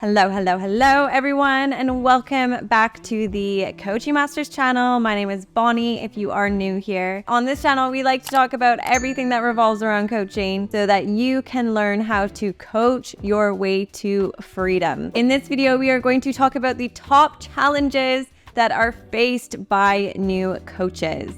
Hello, everyone, and welcome back to the Coaching Masters channel. My name is Bonnie, if you are new here. On this channel, we like to talk about everything that revolves around coaching so that you can learn how to coach your way to freedom. In this video, we are going to talk about the top challenges that are faced by new coaches.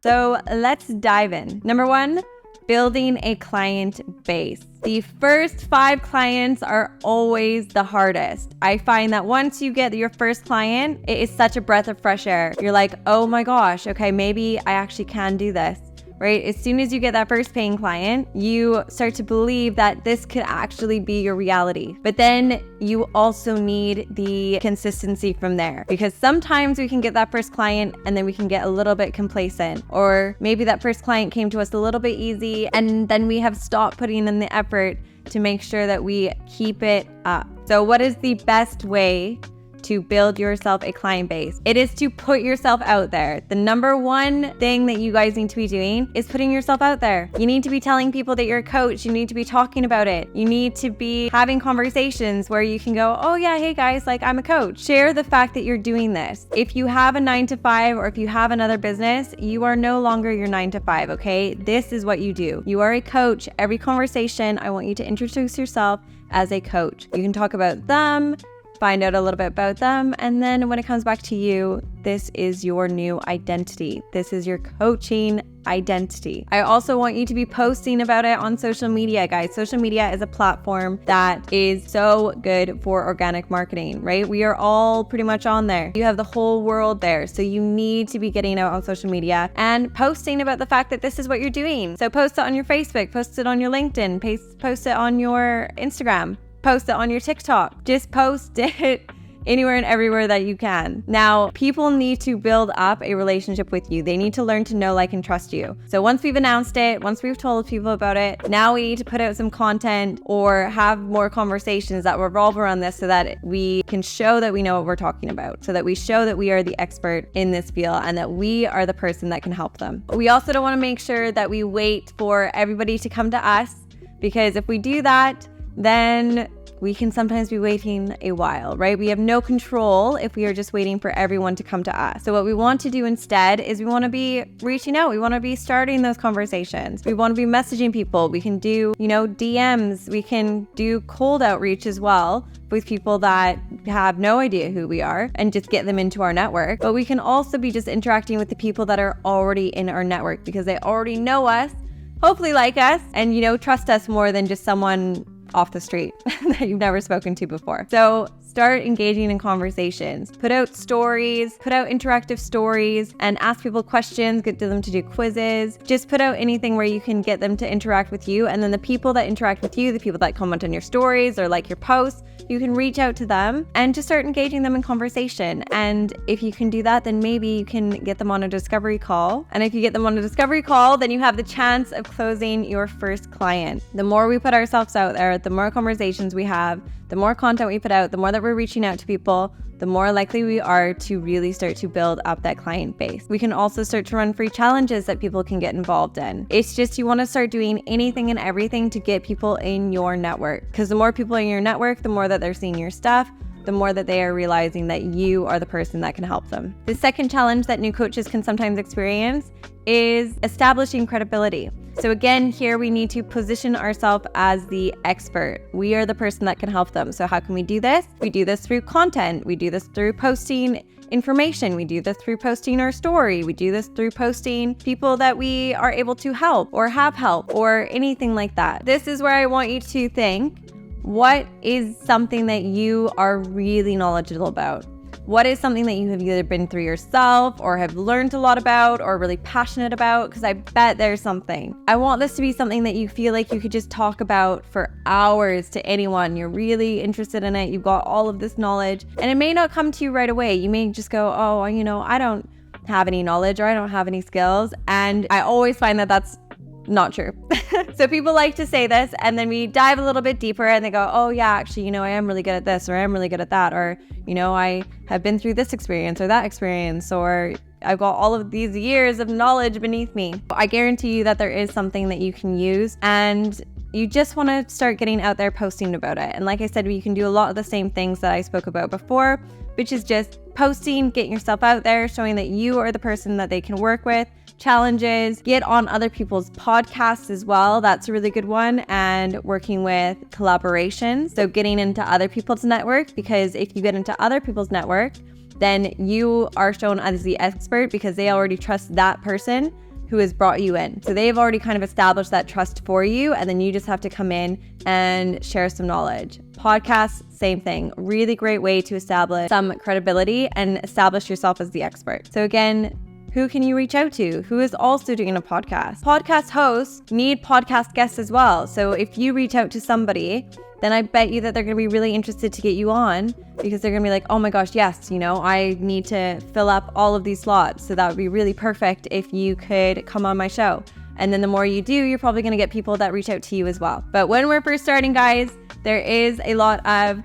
So let's dive in. Number one, building a client base. The first 5 clients are always the hardest. I find that once you get your first client, it is such a breath of fresh air. You're like, oh my gosh, okay, maybe I actually can do this, right? As soon as you get that first paying client, you start to believe that this could actually be your reality. But then you also need the consistency from there, because sometimes we can get that first client and then we can get a little bit complacent, or maybe that first client came to us a little bit easy and then we have stopped putting in the effort to make sure that we keep it up. So what is the best way to build yourself a client base? It is to put yourself out there. The number one thing that you guys need to be doing is putting yourself out there. You need to be telling people that you're a coach. You need to be talking about it. You need to be having conversations where you can go, oh yeah, hey guys, like I'm a coach. Share the fact that you're doing this. If you have a 9-to-5 or if you have another business, you are no longer your 9-to-5, okay? This is what you do. You are a coach. Every conversation, I want you to introduce yourself as a coach. You can talk about them, find out a little bit about them, and then when it comes back to you, this is your new identity. This is your coaching identity. I also want you to be posting about it on social media, guys. Social media is a platform that is so good for organic marketing, right? We are all pretty much on there. You have the whole world there. So you need to be getting out on social media and posting about the fact that this is what you're doing. So post it on your Facebook, post it on your LinkedIn, post it on your Instagram. Post it on your TikTok. Just post it anywhere and everywhere that you can. Now, people need to build up a relationship with you. They need to learn to know, like, and trust you. So once we've announced it, once we've told people about it, now we need to put out some content or have more conversations that revolve around this so that we can show that we know what we're talking about, so that we show that we are the expert in this field and that we are the person that can help them. We also don't want to make sure that we wait for everybody to come to us, because if we do that, then we can sometimes be waiting a while, right? We have no control if we are just waiting for everyone to come to us. So what we want to do instead is we want to be reaching out. We want to be starting those conversations. We want to be messaging people. We can do, DMs. We can do cold outreach as well with people that have no idea who we are and just get them into our network. But we can also be just interacting with the people that are already in our network because they already know us, hopefully like us, and, trust us more than just someone off the street that you've never spoken to before. So start engaging in conversations, put out stories, put out interactive stories and ask people questions, get them to do quizzes, just put out anything where you can get them to interact with you. And then the people that interact with you, the people that comment on your stories or like your posts, you can reach out to them and just start engaging them in conversation. And if you can do that, then maybe you can get them on a discovery call. And if you get them on a discovery call, then you have the chance of closing your first client. The more we put ourselves out there, the more conversations we have, the more content we put out, the more that we're reaching out to people, the more likely we are to really start to build up that client base. We can also start to run free challenges that people can get involved in. It's just you want to start doing anything and everything to get people in your network, because the more people in your network, the more that they're seeing your stuff, the more that they are realizing that you are the person that can help them. The second challenge that new coaches can sometimes experience is establishing credibility. So again, here we need to position ourselves as the expert. We are the person that can help them. So how can we do this? We do this through content. We do this through posting information. We do this through posting our story. We do this through posting people that we are able to help or have help or anything like that. This is where I want you to think, what is something that you are really knowledgeable about? What is something that you have either been through yourself or have learned a lot about or really passionate about? Because I bet there's something. I want this to be something that you feel like you could just talk about for hours to anyone. You're really interested in it. You've got all of this knowledge and it may not come to you right away. You may just go, oh, I don't have any knowledge or I don't have any skills. And I always find that that's not true. So people like to say this and then we dive a little bit deeper and they go, oh yeah, actually, I am really good at this or I'm really good at that, or, I have been through this experience or that experience, or I've got all of these years of knowledge beneath me. I guarantee you that there is something that you can use, and you just want to start getting out there posting about it. And like I said, you can do a lot of the same things that I spoke about before, which is just posting, getting yourself out there, showing that you are the person that they can work with, challenges, get on other people's podcasts as well. That's a really good one. And working with collaborations. So getting into other people's network, because if you get into other people's network, then you are shown as the expert because they already trust that person who has brought you in. So they've already kind of established that trust for you, and then you just have to come in and share some knowledge. Podcasts, same thing. Really great way to establish some credibility and establish yourself as the expert. So again, who can you reach out to? Who is also doing a podcast? Podcast hosts need podcast guests as well. So if you reach out to somebody, then I bet you that they're going to be really interested to get you on, because they're going to be like, oh my gosh, yes, I need to fill up all of these slots. So that would be really perfect if you could come on my show. And then the more you do, you're probably going to get people that reach out to you as well. But when we're first starting, guys, there is a lot of,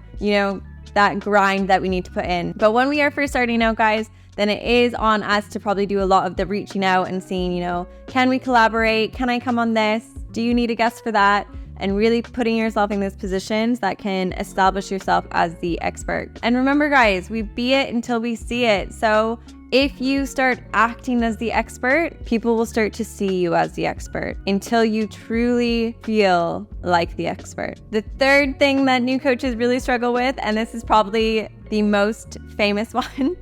that grind that we need to put in. But when we are first starting out, guys, then it is on us to probably do a lot of the reaching out and seeing, can we collaborate? Can I come on this? Do you need a guest for that? And really putting yourself in those positions that can establish yourself as the expert. And remember, guys, we be it until we see it. So if you start acting as the expert, people will start to see you as the expert until you truly feel like the expert. The third thing that new coaches really struggle with, and this is probably the most famous one,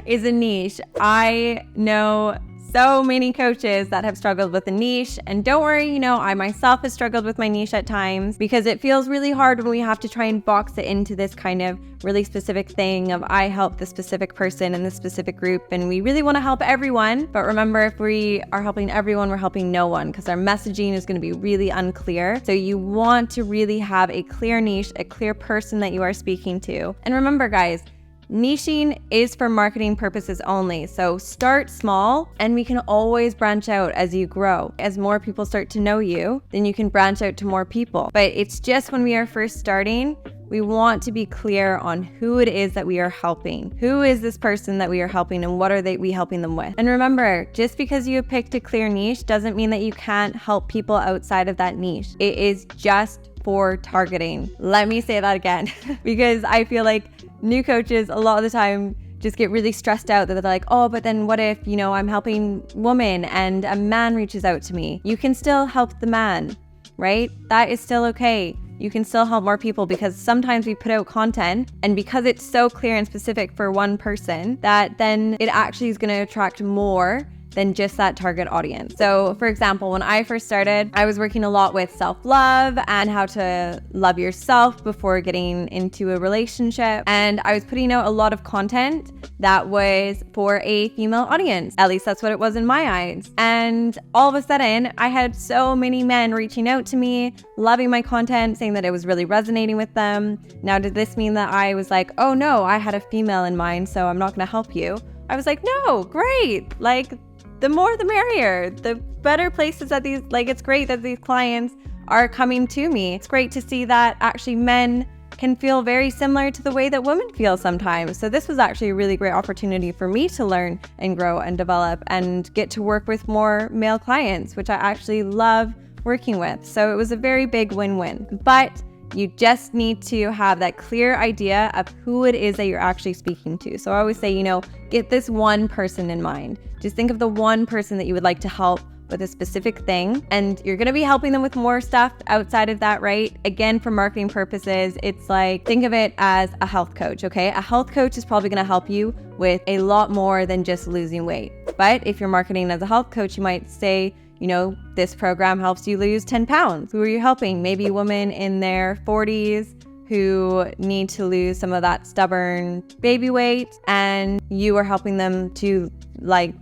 is a niche. I know so many coaches that have struggled with a niche, and don't worry, I myself have struggled with my niche at times, because it feels really hard when we have to try and box it into this kind of really specific thing of I help this specific person in this specific group, and we really want to help everyone. But remember, if we are helping everyone, we're helping no one, because our messaging is going to be really unclear. So you want to really have a clear niche, a clear person that you are speaking to. And remember, guys, niching is for marketing purposes only. So start small, and we can always branch out as you grow. As more people start to know you, then you can branch out to more people. But it's just when we are first starting, we want to be clear on who it is that we are helping. Who is this person that we are helping, and what are we helping them with? And remember, just because you have picked a clear niche doesn't mean that you can't help people outside of that niche. It is just for targeting. Let me say that again, because I feel like new coaches a lot of the time just get really stressed out that they're like, oh, but then what if, I'm helping women and a man reaches out to me? You can still help the man, right? That is still okay. You can still help more people, because sometimes we put out content, and because it's so clear and specific for one person, that then it actually is going to attract more than just that target audience. So for example, when I first started, I was working a lot with self-love and how to love yourself before getting into a relationship. And I was putting out a lot of content that was for a female audience. At least that's what it was in my eyes. And all of a sudden, I had so many men reaching out to me, loving my content, saying that it was really resonating with them. Now, did this mean that I was like, oh no, I had a female in mind, so I'm not gonna help you? I was like, no, great. The more the merrier. The better places that it's great that these clients are coming to me. It's great to see that actually men can feel very similar to the way that women feel sometimes. So this was actually a really great opportunity for me to learn and grow and develop and get to work with more male clients, which I actually love working with. So it was a very big win-win. But you just need to have that clear idea of who it is that you're actually speaking to. So I always say, get this one person in mind. Just think of the one person that you would like to help with a specific thing, and you're going to be helping them with more stuff outside of that, right? Again, for marketing purposes, it's like, think of it as a health coach, okay? A health coach is probably going to help you with a lot more than just losing weight. But if you're marketing as a health coach, you might say, this program helps you lose 10 pounds. Who are you helping? Maybe women in their 40s who need to lose some of that stubborn baby weight, and you are helping them to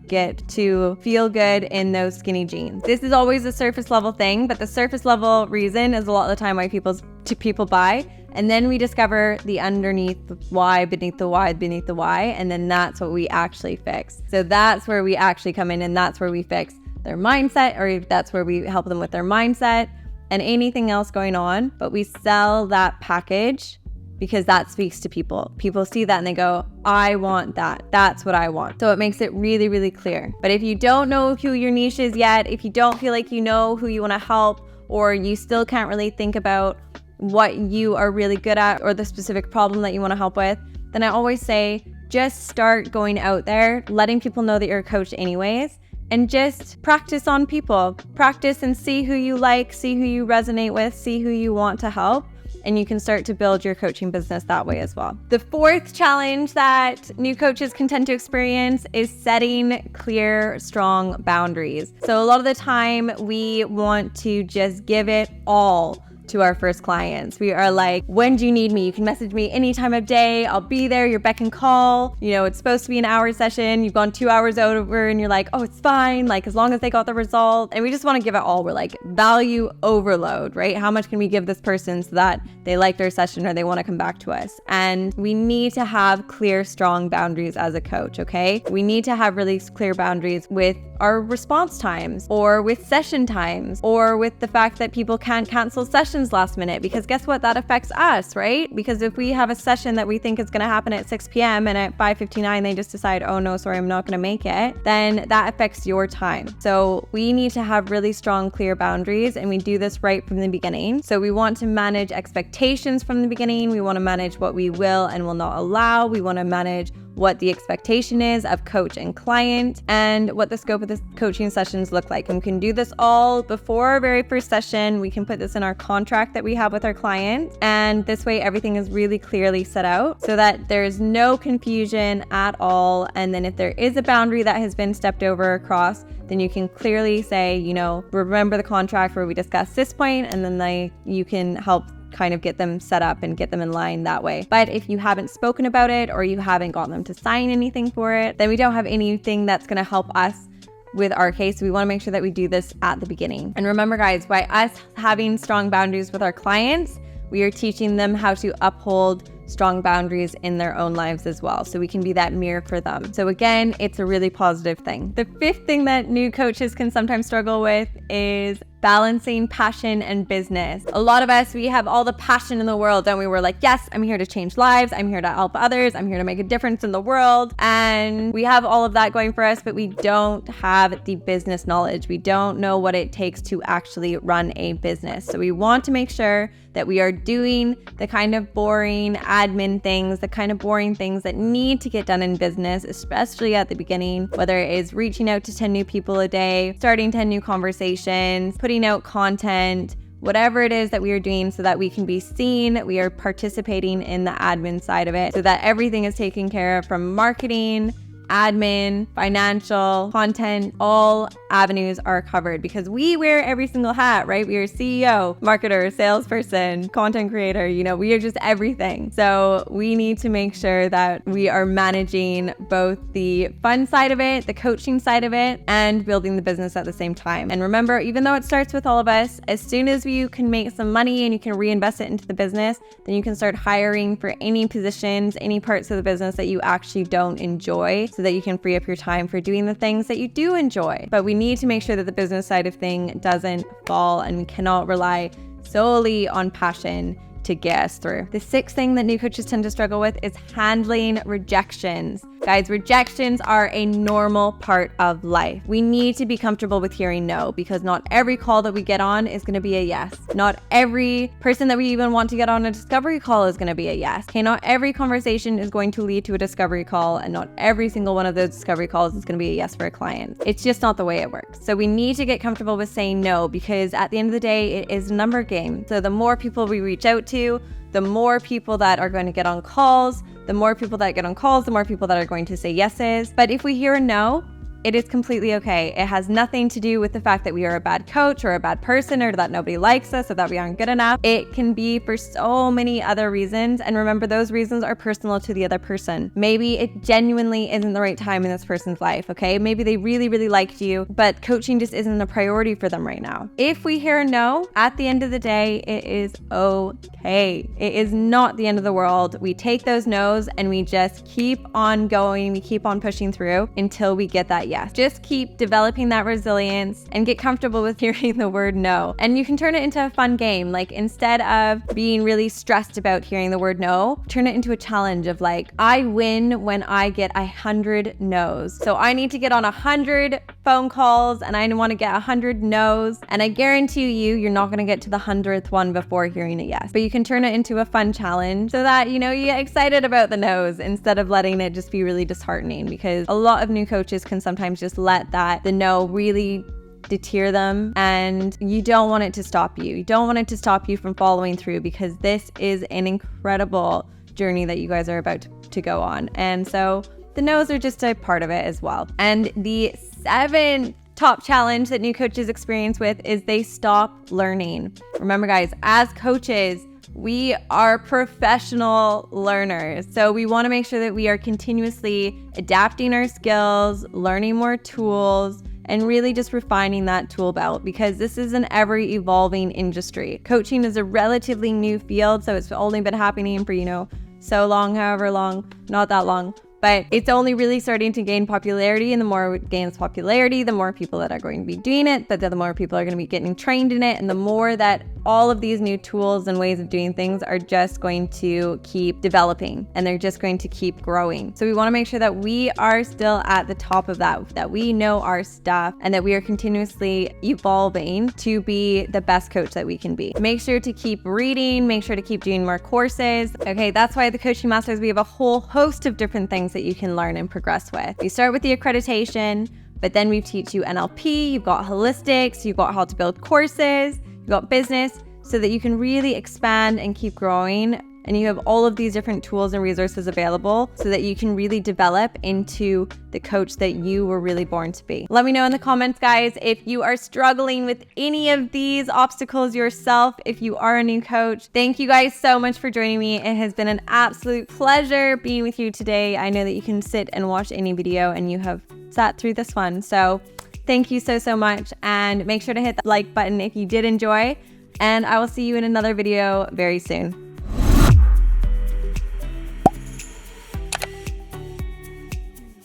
get to feel good in those skinny jeans. This is always a surface level thing, but the surface level reason is a lot of the time why people buy. And then we discover the underneath why, beneath the why, beneath the why. And then that's what we actually fix. So that's where we actually come in, and that's where we fix their mindset, or that's where we help them with their mindset and anything else going on. But we sell that package because that speaks to people. People see that and they go, I want that. That's what I want. So it makes it really, really clear. But if you don't know who your niche is yet, if you don't feel like you know who you want to help, or you still can't really think about what you are really good at or the specific problem that you want to help with, then I always say, just start going out there, letting people know that you're a coach anyways, and just practice on people. Practice and see who you like, see who you resonate with, see who you want to help, and you can start to build your coaching business that way as well. The fourth challenge that new coaches can tend to experience is setting clear, strong boundaries. So a lot of the time we want to just give it all to our first clients. We are like, when do you need me? You can message me any time of day. I'll be there. You're beck and call. You know, it's supposed to be an hour session. You've gone 2 hours over and you're like, oh, it's fine. Like, as long as they got the result. And we just want to give it all. We're like, value overload, right? How much can we give this person so that they like their session or they want to come back to us? And we need to have clear, strong boundaries as a coach, okay? We need to have really clear boundaries with our response times, or with session times, or with the fact that people can't cancel sessions last minute, because guess what? That affects us, right? Because if we have a session that we think is going to happen at 6 p.m. and at 5:59 they just decide, oh no, sorry, I'm not going to make it, then that affects your time. So we need to have really strong, clear boundaries, and we do this right from the beginning. So we want to manage expectations from the beginning. We want to manage what we will and will not allow. We want to manage what the expectation is of coach and client, and what the scope of the coaching sessions look like. And we can do this all before our very first session. We can put this in our contract that we have with our client, and this way everything is really clearly set out so that there's no confusion at all. And then if there is a boundary that has been stepped over across, then you can clearly say, you know, remember the contract where we discussed this point, and then you can help kind of get them set up and get them in line that way. But if you haven't spoken about it, or you haven't gotten them to sign anything for it, then we don't have anything that's going to help us with our case. We want to make sure that we do this at the beginning. And remember guys, by us having strong boundaries with our clients, we are teaching them how to uphold strong boundaries in their own lives as well. So we can be that mirror for them. So again, it's a really positive thing. The fifth thing that new coaches can sometimes struggle with is balancing passion and business. A lot of us, we have all the passion in the world, don't we? We're like, yes, I'm here to change lives. I'm here to help others. I'm here to make a difference in the world. And we have all of that going for us, but we don't have the business knowledge. We don't know what it takes to actually run a business. So we want to make sure that we are doing the kind of boring admin things, the kind of boring things that need to get done in business, especially at the beginning, whether it is reaching out to 10 new people a day, starting 10 new conversations, putting out content, whatever it is that we are doing, so that we can be seen, we are participating in the admin side of it, so that everything is taken care of, from marketing, admin, financial, content, all avenues are covered, because we wear every single hat, right? We are CEO, marketer, salesperson, content creator, you know, we are just everything. So we need to make sure that we are managing both the fun side of it, the coaching side of it, and building the business at the same time. And remember, even though it starts with all of us, as soon as you can make some money and you can reinvest it into the business, then you can start hiring for any positions, any parts of the business that you actually don't enjoy, so that you can free up your time for doing the things that you do enjoy. But we need to make sure that the business side of thing doesn't fall, and we cannot rely solely on passion to get us through. The sixth thing that new coaches tend to struggle with is handling rejections. Guys, rejections are a normal part of life. We need to be comfortable with hearing no, because not every call that we get on is going to be a yes. Not every person that we even want to get on a discovery call is going to be a yes. Okay, not every conversation is going to lead to a discovery call, and not every single one of those discovery calls is going to be a yes for a client. It's just not the way it works. So we need to get comfortable with saying no, because at the end of the day, it is a number game. So the more people we reach out to, the more people that are going to get on calls, the more people that get on calls, the more people that are going to say yeses. But if we hear a no, it is completely okay. It has nothing to do with the fact that we are a bad coach or a bad person, or that nobody likes us, or that we aren't good enough. It can be for so many other reasons. And remember, those reasons are personal to the other person. Maybe it genuinely isn't the right time in this person's life, okay? Maybe they really, really liked you, but coaching just isn't a priority for them right now. If we hear a no, at the end of the day, it is okay. It is not the end of the world. We take those no's and we just keep on going. We keep on pushing through until we get that yes. Just keep developing that resilience and get comfortable with hearing the word no. And you can turn it into a fun game. Like, instead of being really stressed about hearing the word no, turn it into a challenge of like, I win when I get 100 no's. So I need to get on 100 phone calls and I want to get 100 no's, and I guarantee you're not going to get to the 100th one before hearing a yes. But you can turn it into a fun challenge so that, you get excited about the no's instead of letting it just be really disheartening, because a lot of new coaches can sometimes just let the no really deter them, and you don't want it to stop you. You don't want it to stop you from following through, because this is an incredible journey that you guys are about to go on. And so the no's are just a part of it as well. And the 7th top challenge that new coaches experience with is they stop learning. Remember guys, as coaches, we are professional learners. So we want to make sure that we are continuously adapting our skills, learning more tools, and really just refining that tool belt, because this is an ever evolving industry. Coaching is a relatively new field, so it's only been happening for, so long, however long, not that long. But it's only really starting to gain popularity, and the more it gains popularity, the more people that are going to be doing it, but the more people are going to be getting trained in it, and the more that all of these new tools and ways of doing things are just going to keep developing, and they're just going to keep growing. So we want to make sure that we are still at the top of that we know our stuff, and that we are continuously evolving to be the best coach that we can be. Make sure to keep reading, make sure to keep doing more courses. Okay, that's why at the Coaching Masters, we have a whole host of different things that you can learn and progress with. You start with the accreditation, but then we teach you NLP, you've got holistics, you've got how to build courses, you've got business, so that you can really expand and keep growing. And you have all of these different tools and resources available so that you can really develop into the coach that you were really born to be. Let me know in the comments, guys, if you are struggling with any of these obstacles yourself, if you are a new coach. Thank you guys so much for joining me. It has been an absolute pleasure being with you today. I know that you can sit and watch any video and you have sat through this one. So thank you so much. And make sure to hit the like button if you did enjoy. And I will see you in another video very soon.